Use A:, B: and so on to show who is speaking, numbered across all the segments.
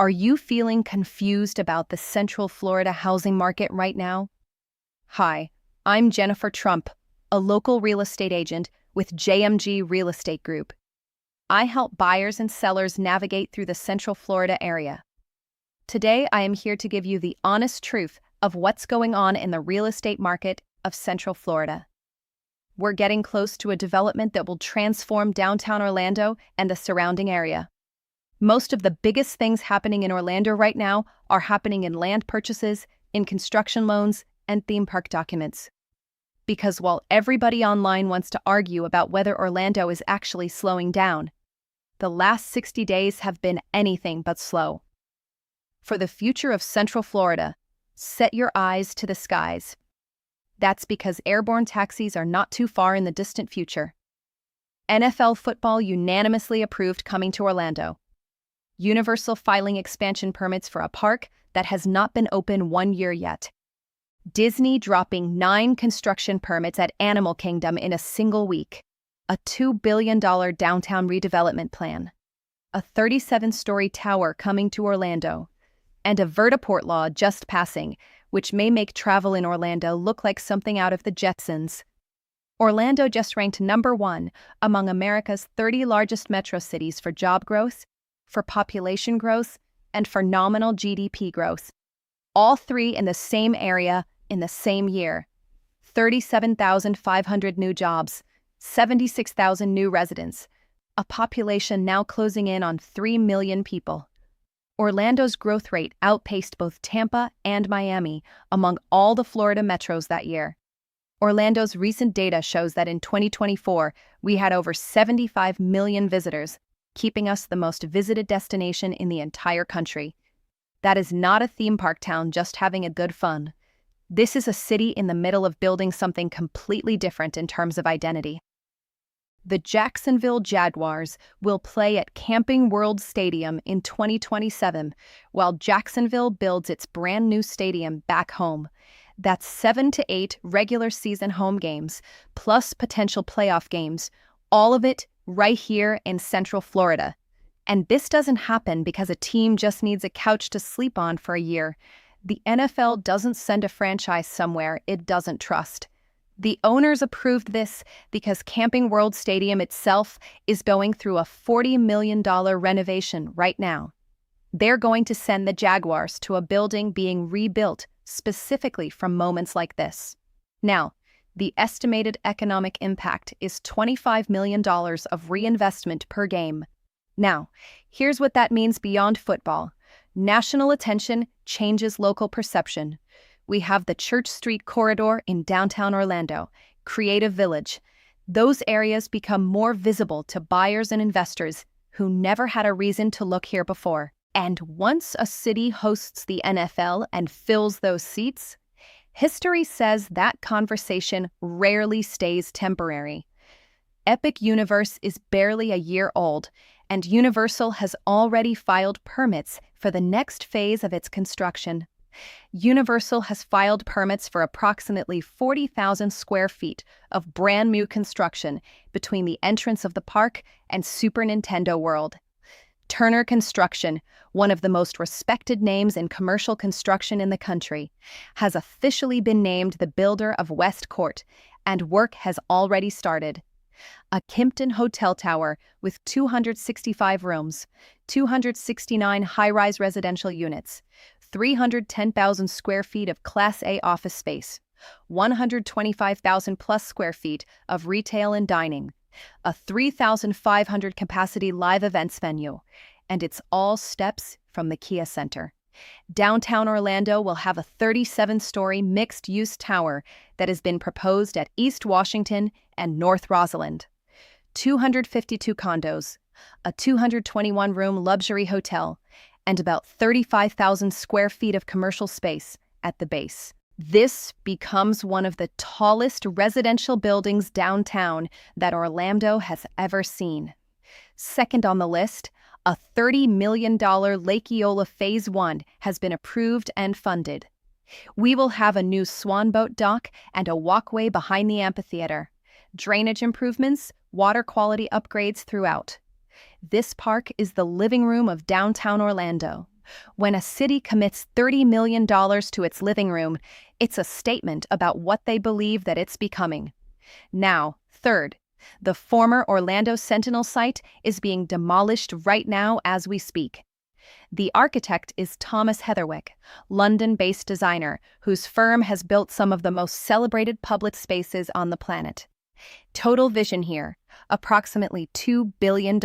A: Are you feeling confused about the Central Florida housing market right now? Hi, I'm Jennifer Trump, a local real estate agent with JMG Real Estate Group. I help buyers and sellers navigate through the Central Florida area. Today, I am here to give you the honest truth of what's going on in the real estate market of Central Florida. We're getting close to a development that will transform downtown Orlando and the surrounding area. Most of the biggest things happening in Orlando right now are happening in land purchases, in construction loans, and theme park documents. Because while everybody online wants to argue about whether Orlando is actually slowing down, the last 60 days have been anything but slow. For the future of Central Florida, set your eyes to the skies. That's because airborne taxis are not too far in the distant future. NFL football unanimously approved coming to Orlando. Universal filing expansion permits for a park that has not been open 1 year yet. Disney dropping 9 construction permits at Animal Kingdom in a single week. A $2 billion downtown redevelopment plan. A 37-story tower coming to Orlando. And a vertiport law just passing, which may make travel in Orlando look like something out of the Jetsons. Orlando just ranked number 1 among America's 30 largest metro cities for job growth, for population growth, and for nominal GDP growth. All 3 in the same area in the same year. 37,500 new jobs, 76,000 new residents, a population now closing in on 3 million people. Orlando's growth rate outpaced both Tampa and Miami among all the Florida metros that year. Orlando's recent data shows that in 2024, we had over 75 million visitors, keeping us the most visited destination in the entire country. That is not a theme park town just having a good fun. This is a city in the middle of building something completely different in terms of identity. The Jacksonville Jaguars will play at Camping World Stadium in 2027, while Jacksonville builds its brand new stadium back home. That's 7 to 8 regular season home games, plus potential playoff games, all of it right here in Central Florida. And this doesn't happen because a team just needs a couch to sleep on for a year. The NFL doesn't send a franchise somewhere it doesn't trust. The owners approved this because Camping World Stadium itself is going through a $40 million renovation right now. They're going to send the Jaguars to a building being rebuilt specifically from moments like this. Now, the estimated economic impact is $25 million of reinvestment per game. Now, here's what that means beyond football. National attention changes local perception. We have the Church Street corridor in downtown Orlando, Creative Village. Those areas become more visible to buyers and investors who never had a reason to look here before. And once a city hosts the NFL and fills those seats, history says that conversation rarely stays temporary. Epic Universe is barely a year old, and Universal has already filed permits for the next phase of its construction. Universal has filed permits for approximately 40,000 square feet of brand new construction between the entrance of the park and Super Nintendo World. Turner Construction, one of the most respected names in commercial construction in the country, has officially been named the builder of West Court, and work has already started. A Kimpton hotel tower with 265 rooms, 269 high-rise residential units, 310,000 square feet of Class A office space, 125,000 plus square feet of retail and dining, a 3,500 capacity live events venue, and it's all steps from the Kia Center. Downtown Orlando will have a 37-story mixed-use tower that has been proposed at East Washington and North Rosalind. 252 condos, a 221-room luxury hotel, and about 35,000 square feet of commercial space at the base. This becomes one of the tallest residential buildings downtown that Orlando has ever seen. Second on the list, a $30 million Lake Eola Phase 1 has been approved and funded. We will have a new swan boat dock and a walkway behind the amphitheater. Drainage improvements, water quality upgrades throughout. This park is the living room of downtown Orlando. When a city commits $30 million to its living room, it's a statement about what they believe that it's becoming. Now, third, the former Orlando Sentinel site is being demolished right now as we speak. The architect is Thomas Heatherwick, London-based designer whose firm has built some of the most celebrated public spaces on the planet. Total vision here, approximately $2 billion.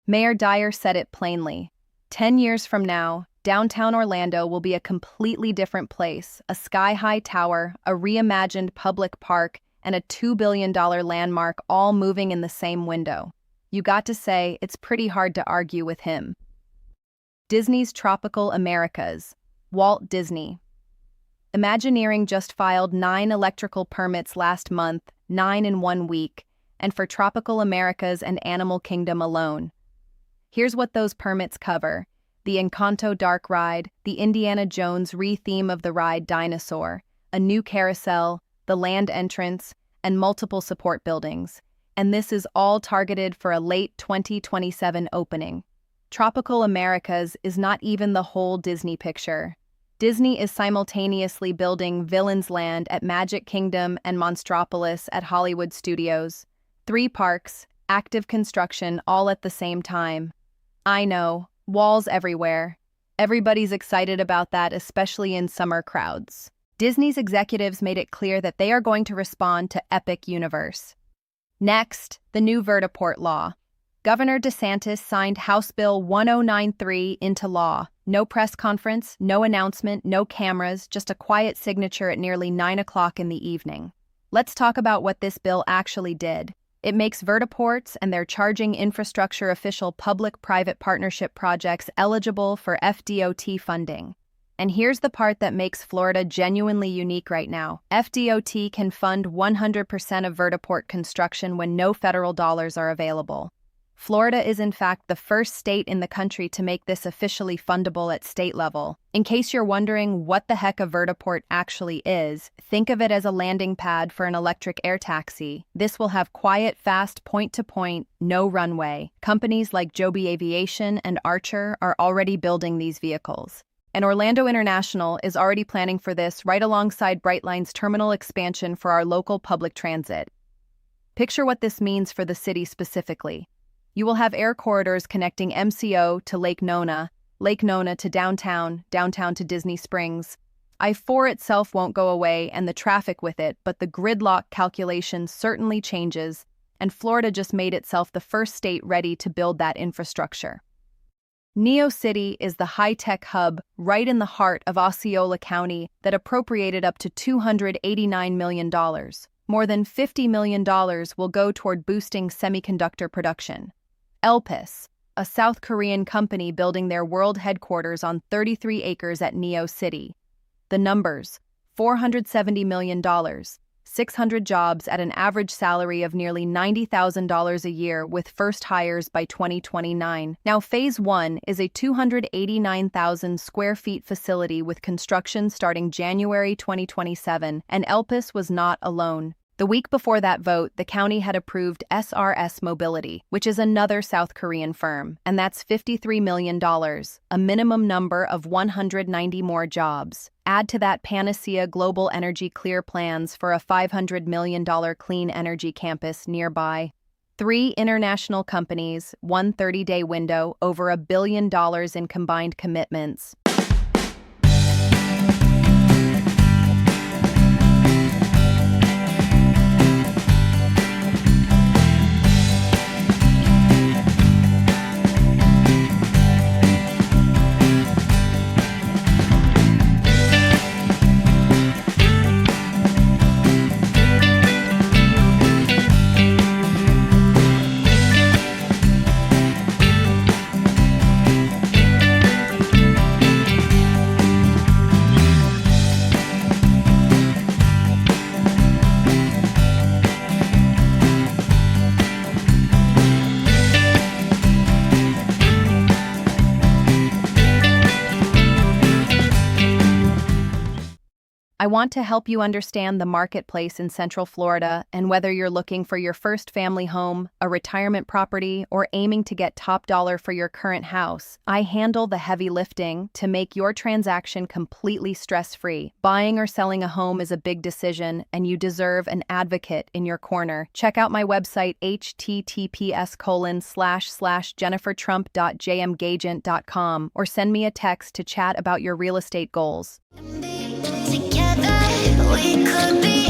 A: Mayor Dyer said it plainly. 10 years from now, downtown Orlando will be a completely different place, a sky-high tower, a reimagined public park, and a $2 billion landmark all moving in the same window. You got to say, it's pretty hard to argue with him. Disney's Tropical Americas. Walt Disney. Imagineering just filed 9 electrical permits last month, 9 in 1 week, and for Tropical Americas and Animal Kingdom alone. Here's what those permits cover: the Encanto Dark Ride, the Indiana Jones re-theme of the ride Dinosaur, a new carousel, the land entrance, and multiple support buildings. And this is all targeted for a late 2027 opening. Tropical Americas is not even the whole Disney picture. Disney is simultaneously building Villains Land at Magic Kingdom and Monstropolis at Hollywood Studios. 3 parks, active construction all at the same time. I know, walls everywhere. Everybody's excited about that, especially in summer crowds. Disney's executives made it clear that they are going to respond to Epic Universe. Next, the new vertiport law. Governor DeSantis signed House Bill 1093 into law. No press conference, no announcement, no cameras, just a quiet signature at nearly 9 o'clock in the evening. Let's talk about what this bill actually did. It makes vertiports and their charging infrastructure official public-private partnership projects eligible for FDOT funding. And here's the part that makes Florida genuinely unique right now. FDOT can fund 100% of vertiport construction when no federal dollars are available. Florida is in fact the first state in the country to make this officially fundable at state level. In case you're wondering what the heck a vertiport actually is, think of it as a landing pad for an electric air taxi. This will have quiet, fast, point-to-point, no runway. Companies like Joby Aviation and Archer are already building these vehicles. And Orlando International is already planning for this right alongside Brightline's terminal expansion for our local public transit. Picture what this means for the city specifically. You will have air corridors connecting MCO to Lake Nona to downtown, downtown to Disney Springs. I-4 itself won't go away and the traffic with it, but the gridlock calculation certainly changes, and Florida just made itself the first state ready to build that infrastructure. Neo City is the high-tech hub right in the heart of Osceola County that appropriated up to $289 million. More than $50 million will go toward boosting semiconductor production. Elpis, a South Korean company building their world headquarters on 33 acres at Neo City. The numbers: $470 million, 600 jobs at an average salary of nearly $90,000 a year with first hires by 2029. Now, Phase 1 is a 289,000 square feet facility with construction starting January 2027, and Elpis was not alone. The week before that vote, the county had approved SRS Mobility, which is another South Korean firm, and that's $53 million, a minimum number of 190 more jobs. Add to that Panacea Global Energy clear plans for a $500 million clean energy campus nearby. 3 international companies, one 30-day window, over $1 billion in combined commitments. I want to help you understand the marketplace in Central Florida and whether you're looking for your first family home, a retirement property, or aiming to get top dollar for your current house. I handle the heavy lifting to make your transaction completely stress-free. Buying or selling a home is a big decision, and you deserve an advocate in your corner. Check out my website, https://jennifertrump.jmgagent.com, or send me a text to chat about your real estate goals.
B: Together, we could be